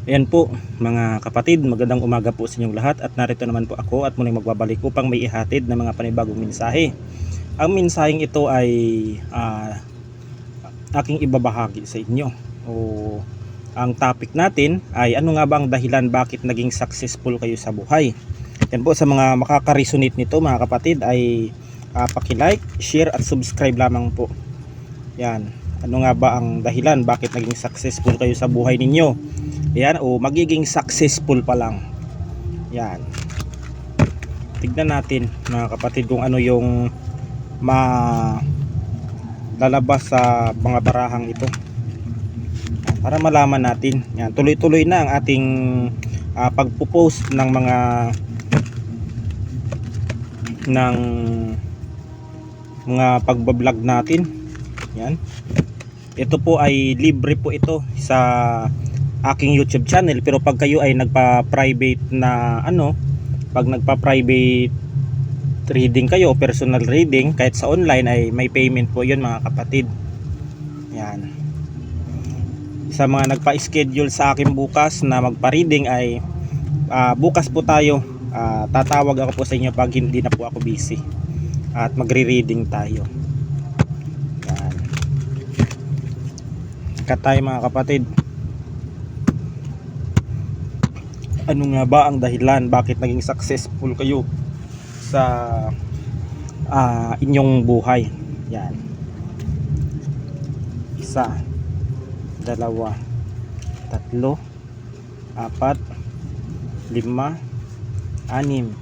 Ayan po mga kapatid, magandang umaga po sa inyong lahat at narito naman po ako at muling magbabalik upang may ihatid na mga panibagong mensahe. Ang mensaheng ito ay aking ibabahagi sa inyo. Ang topic natin ay ano nga ba ang dahilan bakit naging successful kayo sa buhay. Yan po, sa mga makaka-resonate nito mga kapatid ay paki-like, share at subscribe lamang po. Yan, ano nga ba ang dahilan bakit naging successful kayo sa buhay ninyo? Yan, o magiging successful pa lang. Yan. Tignan natin mga kapatid kung ano yung lalabas sa mga barahang ito. Para malaman natin. Yan, tuloy-tuloy na ang ating pagpo-post ng mga pagbablog natin. Yan. Ito po ay libre po ito sa aking YouTube channel, pero pag kayo ay nagpa-private na pag nagpa-private reading kayo, personal reading kahit sa online, ay may payment po 'yun mga kapatid. Yan. Sa mga nagpa-schedule sa akin bukas na magpa-reading ay bukas po tayo. Tatawag ako po sa inyo pag hindi na po ako busy at magre-reading tayo. Yan. Ika tayo mga kapatid. Ano nga ba ang dahilan bakit naging successful kayo sa inyong buhay? Yan. 1, 2, 3, 4, 5, 6, 7, 8, 9,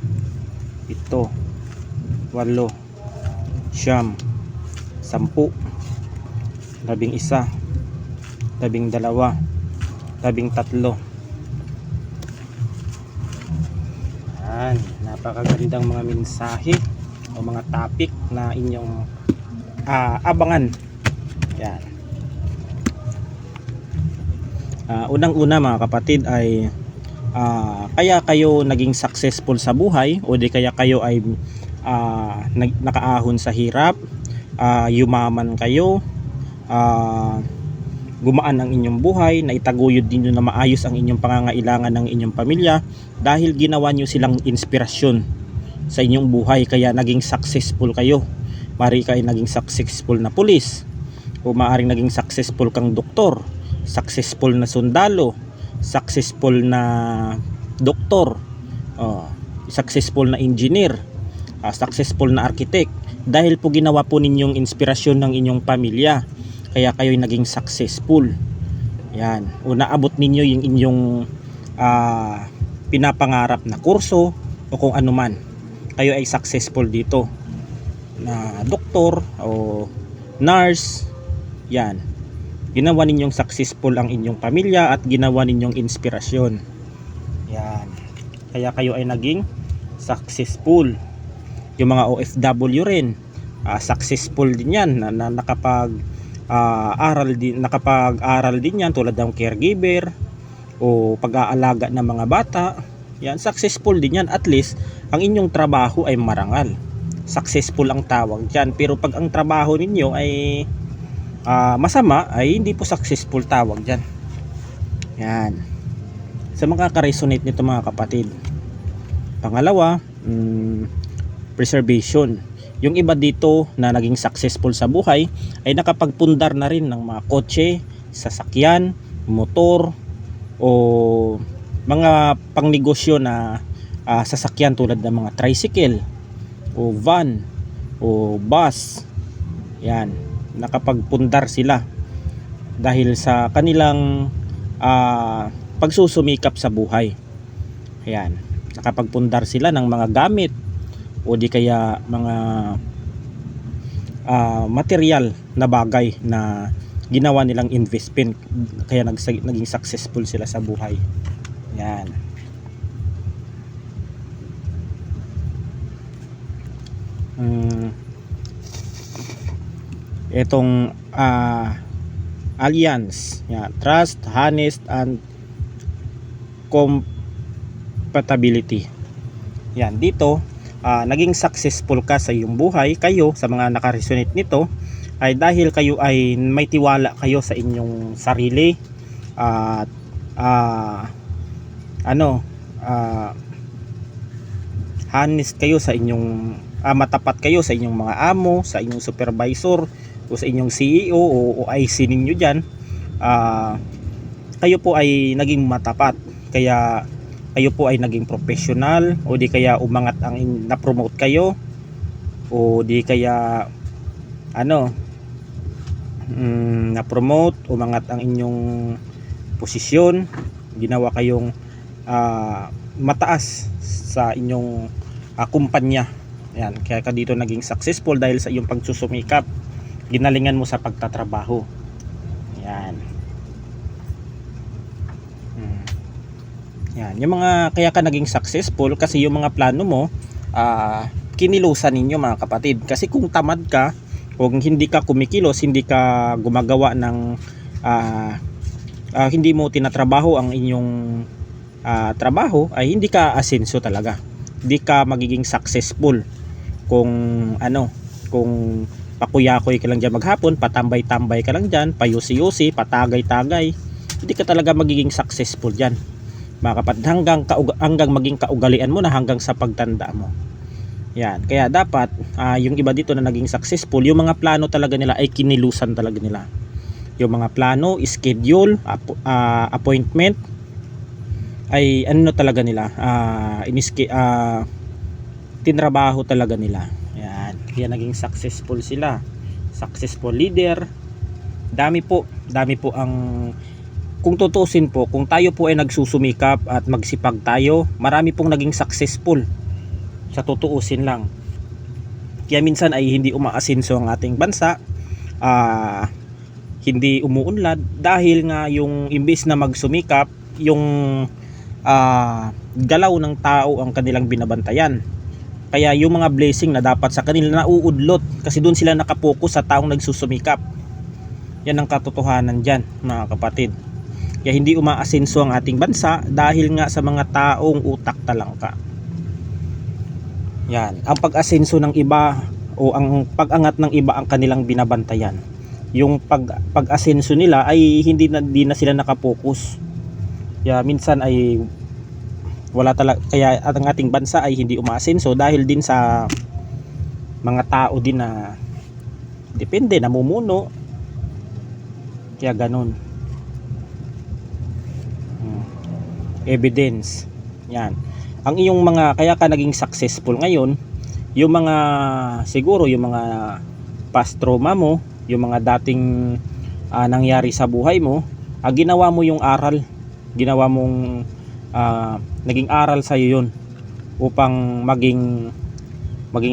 10, 11, 12, 13. Yan, napakagandang mga mensahe o mga topic na inyong abangan. Yan. Unang-una mga kapatid ay kaya kayo naging successful sa buhay o di kaya kayo ay nakaahon sa hirap, yumaman kayo, gumaan ang inyong buhay, na itaguyod din na maayos ang inyong pangangailangan ng inyong pamilya dahil ginawa nyo silang inspirasyon sa inyong buhay, kaya naging successful kayo. Maaari kayo naging successful na pulis, o maaaring naging successful kang doktor, successful na sundalo, successful na doktor, successful na engineer, successful na architect, dahil po ginawa po ninyong inspirasyon ng inyong pamilya, kaya kayo'y naging successful. Yan. O naabot ninyo yung inyong pinapangarap na kurso o kung ano man. Kayo ay successful dito. Na doktor o nurse. Yan. Ginawa ninyong successful ang inyong pamilya at ginawa ninyong inspirasyon. Yan. Kaya kayo ay naging successful. Yung mga OFW rin, successful din yan na nakapag-aral din yan, tulad ng caregiver o pag-aalaga ng mga bata. Yan, successful din yan. At least ang inyong trabaho ay marangal, successful ang tawag dyan. Pero pag ang trabaho ninyo ay masama, ay hindi po successful tawag dyan. Yan, sa mga ka-resonate nito mga kapatid. Pangalawa, preservation. Yung iba dito na naging successful sa buhay ay nakapagpundar na rin ng mga kotse, sasakyan, motor o mga pangnegosyo na sasakyan tulad ng mga tricycle o van o bus. Yan, nakapagpundar sila dahil sa kanilang pagsusumikap sa buhay. Ayan, nakapagpundar sila ng mga gamit o di kaya mga material na bagay na ginawa nilang investment, kaya naging successful sila sa buhay. Yan. Itong alliance, yan, trust, honest and compatibility. Yan, dito naging successful ka sa iyong buhay, kayo sa mga nakaresonate nito, ay dahil kayo ay may tiwala kayo sa inyong sarili at ah, ano ah, honest kayo sa inyong matapat kayo sa inyong mga amo, sa inyong supervisor o sa inyong CEO o IC ninyo diyan, kayo po ay naging matapat, kaya kayo po ay naging professional, o di kaya umangat ang na-promote kayo, o di kaya na-promote, umangat ang inyong posisyon, ginawa kayong mataas sa inyong kumpanya. Yan, kaya ka dito naging successful dahil sa iyong pagsusumikap, ginalingan mo sa pagtatrabaho. Yan. Yan, yung mga kaya ka naging successful kasi yung mga plano mo kinilusan ninyo mga kapatid. Kasi kung tamad ka, kung hindi ka kumikilos, hindi ka gumagawa ng hindi mo tinatrabaho ang inyong trabaho, ay hindi ka asenso talaga. Hindi ka magiging successful kung kung pakuyakoy ka lang dyan maghapon, patambay-tambay ka lang dyan, payusi-yusi, patagay-tagay, hindi ka talaga magiging successful dyan mga kapatid, hanggang maging kaugalian mo na hanggang sa pagtanda mo. Yan, kaya dapat yung iba dito na naging successful, yung mga plano talaga nila ay kinilusan talaga nila. Yung mga plano, schedule, appointment ay talaga nila, tinrabaho talaga nila. Yan, kaya naging successful sila, successful leader. Dami po ang, kung tutusin po, kung tayo po ay nagsusumikap at magsipag tayo, marami pong naging successful sa tutuusin lang. Kaya minsan ay hindi umaasenso ang ating bansa, hindi umuunlad dahil nga yung imbis na magsumikap, yung galaw ng tao ang kanilang binabantayan. Kaya yung mga blessing na dapat sa kanila nauudlot kasi doon sila nakapokus sa taong nagsusumikap. Yan ang katotohanan dyan mga kapatid. Kaya hindi umaasenso ang ating bansa dahil nga sa mga taong utak talangka. Yan, ang pag-asenso ng iba o ang pag-angat ng iba ang kanilang binabantayan. Yung pag-asenso nila ay hindi na sila nakapokus. Kaya minsan ay wala talaga, kaya ang ating bansa ay hindi umaasenso dahil din sa mga tao din na depende, namumuno. Kaya ganun. Evidence. Yan. Ang iyong mga, kaya ka naging successful ngayon, yung mga siguro yung mga past trauma mo, yung mga dating nangyari sa buhay mo, ginawa mo yung aral, ginawa mong naging aral sa iyo yun upang maging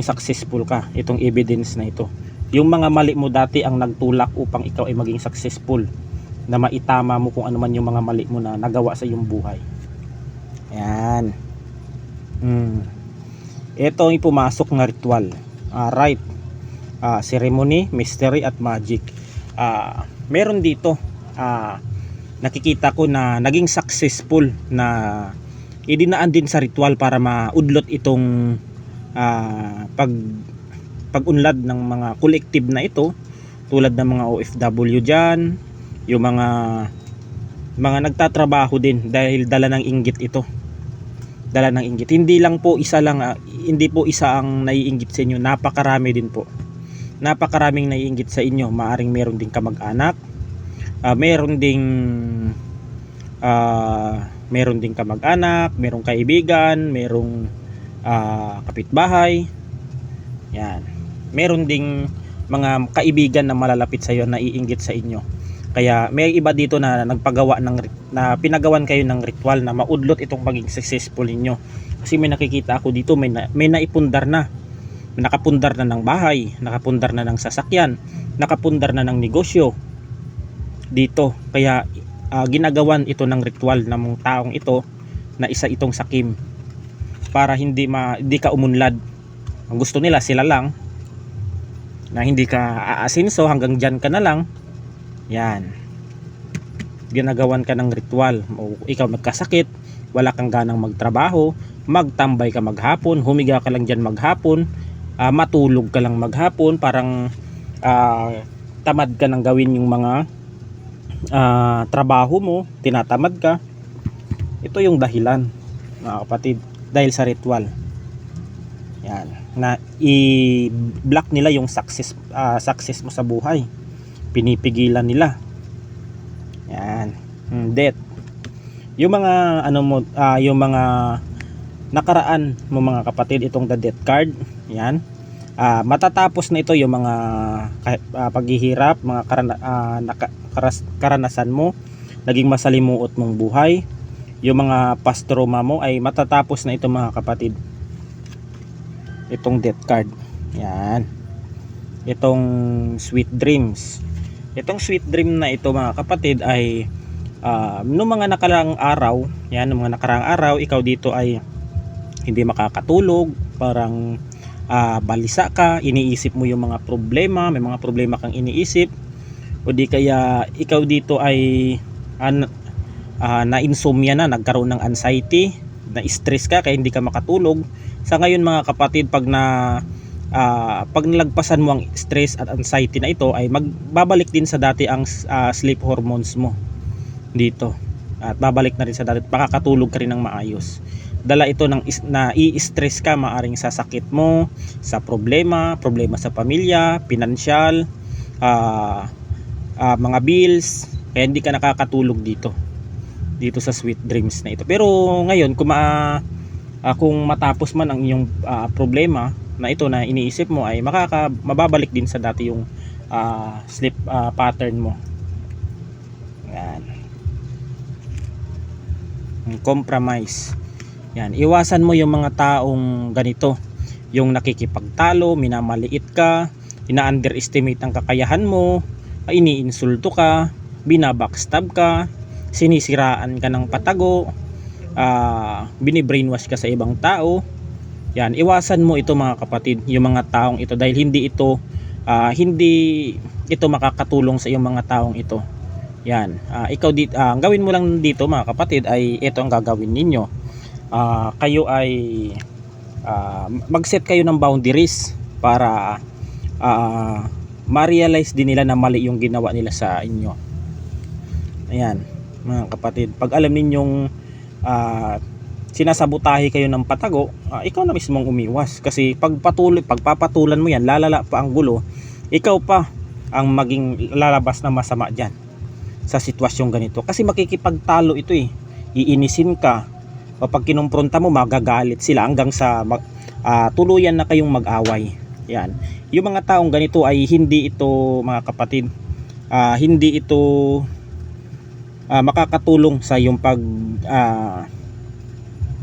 successful ka. Itong evidence na ito, yung mga mali mo dati ang nagtulak upang ikaw ay maging successful, na maitama mo kung ano man yung mga mali mo na nagawa sa iyong buhay. Yan. Ito ang pumasok na ritual, right, ceremony, mystery at magic. Meron dito nakikita ko na naging successful na idinaan din sa ritual para maudlot itong pag-unlad ng mga collective na ito, tulad ng mga OFW dyan, yung mga nagtatrabaho din dahil dala ng inggit ito. Dala ng inggit. Hindi lang po isa lang, hindi po isa ang naiinggit sa inyo, napakarami din po. Napakaraming naiinggit sa inyo. Maaring meron ding kamag-anak, meron ding kamag-anak, merong kaibigan, merong kapitbahay. Yan. Meron ding mga kaibigan na malalapit sa iyo na iinggit sa inyo. Kaya may iba dito na pinagawan kayo ng ritual na maudlot itong maging successful ninyo. Kasi may nakikita ako dito, may naipundar na. Nakapundar na ng bahay, nakapundar na ng sasakyan, nakapundar na ng negosyo dito. Kaya ginagawan ito ng ritual ng taong ito na isa itong sakim para hindi ka umunlad. Ang gusto nila sila lang, na hindi ka aasenso, hanggang dyan ka na lang. Yan, ginagawan ka ng ritual. O ikaw nagkasakit, wala kang ganang magtrabaho, magtambay ka maghapon, humiga ka lang dyan maghapon, matulog ka lang maghapon, parang tamad ka nang gawin yung mga trabaho mo, tinatamad ka. Ito yung dahilan, mga kapatid, dahil sa ritual. Yan, na i-block nila yung success mo sa buhay. Pinipigilan nila. Yan, death. Yung mga yung mga nakaraan mo mga kapatid, itong the death card. Yan. Matatapos na ito yung mga paghihirap, mga karanasan mo, naging masalimuot mong buhay. Yung mga past trauma mo ay matatapos na ito mga kapatid. Itong death card. Yan. Itong sweet dreams. Itong sweet dream na ito mga kapatid ay noong mga nakaraang araw, yan, noong mga nakaraang araw, ikaw dito ay hindi makakatulog, parang balisa ka, iniisip mo yung mga problema, may mga problema kang iniisip, o di kaya ikaw dito ay na-insomnia na, nagkaroon ng anxiety, na-stress ka kaya hindi ka makatulog. Sa ngayon mga kapatid, pag nalagpasan mo ang stress at anxiety na ito, ay magbabalik din sa dati ang sleep hormones mo dito, at babalik na rin sa dati, makakatulog ka rin ng maayos. Dala ito ng i-stress ka, maaring sa sakit mo, sa problema sa pamilya, pinansyal, mga bills, kaya hindi ka nakakatulog dito sa sweet dreams na ito. Pero ngayon kung matapos man ang iyong problema na ito na iniisip mo, ay mababalik din sa dati yung sleep pattern mo. Yan. Compromise. Yan, iwasan mo yung mga taong ganito, yung nakikipagtalo, minamaliit ka, ina-underestimate ang kakayahan mo, iniinsulto ka, binabackstab ka, sinisiraan ka ng patago, binibrainwash ka sa ibang tao. Yan, iwasan mo ito mga kapatid, yung mga taong ito, dahil hindi ito makakatulong sa iyong mga taong ito. Yan, ikaw dito, ang gawin mo lang dito mga kapatid ay ito ang gagawin ninyo. Kayo ay mag-set kayo ng boundaries para ma-realize din nila na mali yung ginawa nila sa inyo. Ayan mga kapatid, pag alam ninyong sinasabotahe kayo ng patago, ikaw na mismong umiwas, kasi pagpapatulan mo yan, lalala pa ang gulo, ikaw pa ang maging lalabas na masama dyan sa sitwasyong ganito, kasi makikipagtalo ito iinisin ka, o pag kinumpronta mo magagalit sila hanggang sa tuluyan na kayong mag-away. Yan, yung mga taong ganito ay hindi ito mga kapatid, hindi ito makakatulong sa iyong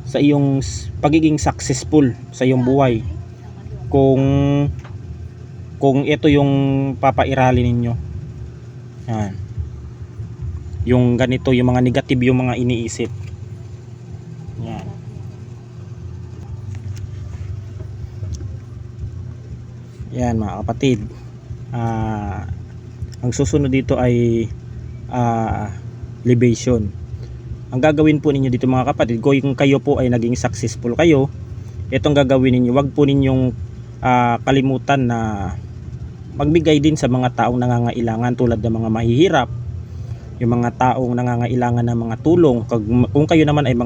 sa iyong pagiging successful sa iyong buhay kung ito yung papairali ninyo. Yan, yung ganito, yung mga negative, yung mga iniisip. Yan. Yan mga kapatid, ang susunod dito ay libation. Ang gagawin po ninyo dito mga kapatid, kung kayo po ay naging successful kayo, itong gagawin ninyo, wag po ninyong kalimutan na magbigay din sa mga taong nangangailangan, tulad ng mga mahihirap, yung mga taong nangangailangan ng mga tulong. Kung kayo naman ay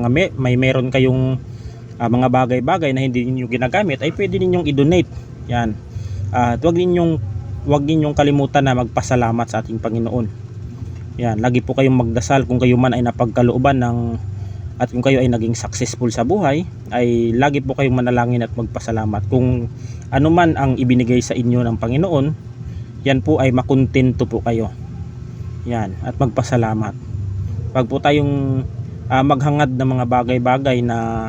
meron kayong mga bagay-bagay na hindi niyo ginagamit, ay pwede ninyong i-donate. Yan. At wag ninyong kalimutan na magpasalamat sa ating Panginoon. Yan, lagi po kayong magdasal kung kayo man ay napagkalooban at kung kayo ay naging successful sa buhay, ay lagi po kayong manalangin at magpasalamat. Kung ano man ang ibinigay sa inyo ng Panginoon, yan po ay makontento po kayo. Yan, at magpasalamat. Wag po tayong maghangad ng mga bagay-bagay na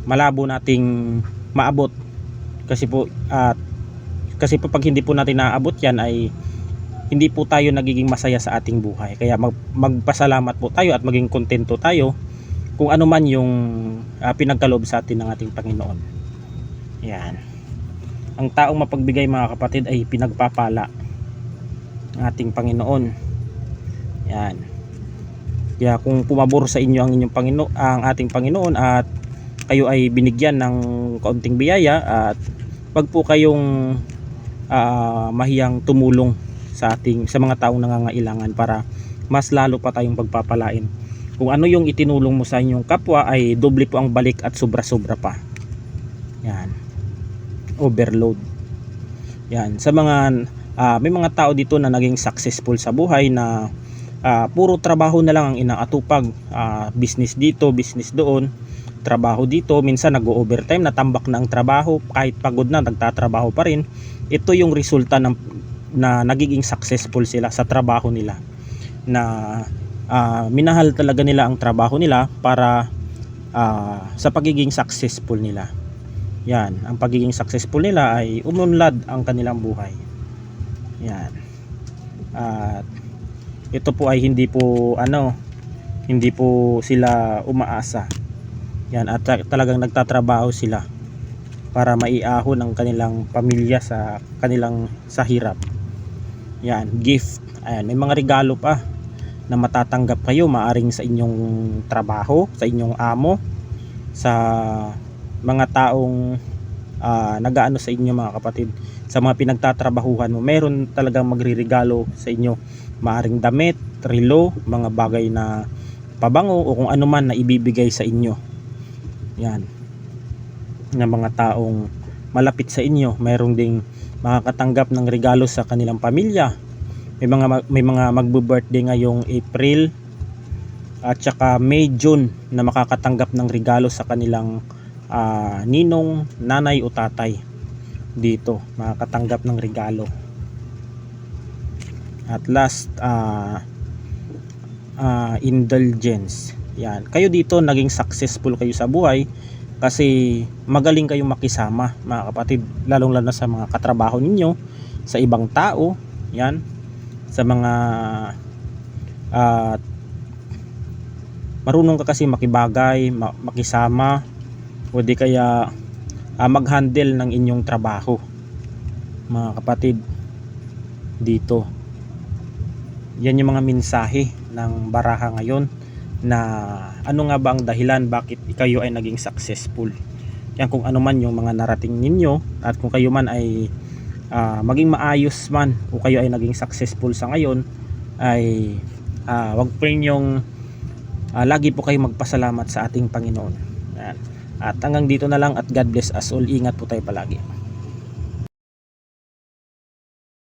malabo nating maabot, kasi po pag hindi po natin naabot yan, ay hindi po tayo nagiging masaya sa ating buhay. Kaya magpasalamat po tayo at maging kontento tayo kung ano man yung pinagkaloob sa atin ng ating Panginoon. Yan, ang taong mapagbigay mga kapatid ay pinagpapala ng ating Panginoon. Yan. Kaya kung pumabor sa inyo ang ating Panginoon at kayo ay binigyan ng kaunting biyaya, at wag po kayong mahiyang tumulong sa mga taong nangangailangan para mas lalo pa tayong pagpapalain. Kung ano yung itinulong mo sa inyong kapwa ay doble po ang balik at sobra-sobra pa. Yan. Overload. Yan. Sa mga may mga tao dito na naging successful sa buhay na puro trabaho na lang ang inaatupag. Business dito, business doon, trabaho dito, minsan nag-overtime, natambak na ang trabaho, kahit pagod na nagtatrabaho pa rin. Ito yung resulta na nagiging successful sila sa trabaho nila, na minahal talaga nila ang trabaho nila para sa pagiging successful nila. Yan, ang pagiging successful nila ay umunlad ang kanilang buhay. Yan. At ito po ay hindi po sila umaasa. Yan, at talagang nagtatrabaho sila para maiahon ang kanilang pamilya sa hirap. Yan, gift. Ayan, may mga regalo pa na matatanggap kayo, maaring sa inyong trabaho, sa inyong amo, sa mga taong nagaano sa inyo, mga kapatid, sa mga pinagtatrabahuhan mo. Meron talagang magriregalo sa inyo, maaring damit, relo, mga bagay na pabango o kung ano man na ibibigay sa inyo. Yan, na mga taong malapit sa inyo. Meron ding makakatanggap ng regalo sa kanilang pamilya. May mga magbo-birthday ngayong April at saka May, June na makakatanggap ng regalo sa kanilang ninong, nanay o tatay. Dito makakatanggap ng regalo. At last, indulgence. Yan, kayo dito naging successful kayo sa buhay kasi magaling kayong makisama, mga kapatid, lalong lalo sa mga katrabaho ninyo, sa ibang tao. Yan, sa mga marunong ka kasi makibagay, makisama, o di kaya mag-handle ng inyong trabaho, mga kapatid, dito. Yan yung mga mensahe ng baraha ngayon, na ano nga ba ang dahilan bakit kayo ay naging successful. Yan, kung ano man yung mga narating ninyo, at kung kayo man ay maging maayos man o kayo ay naging successful sa ngayon, ay wag po ninyong lagi po kayo magpasalamat sa ating Panginoon. Yan. At hanggang dito na lang, at God bless us all. Ingat po tayo palagi.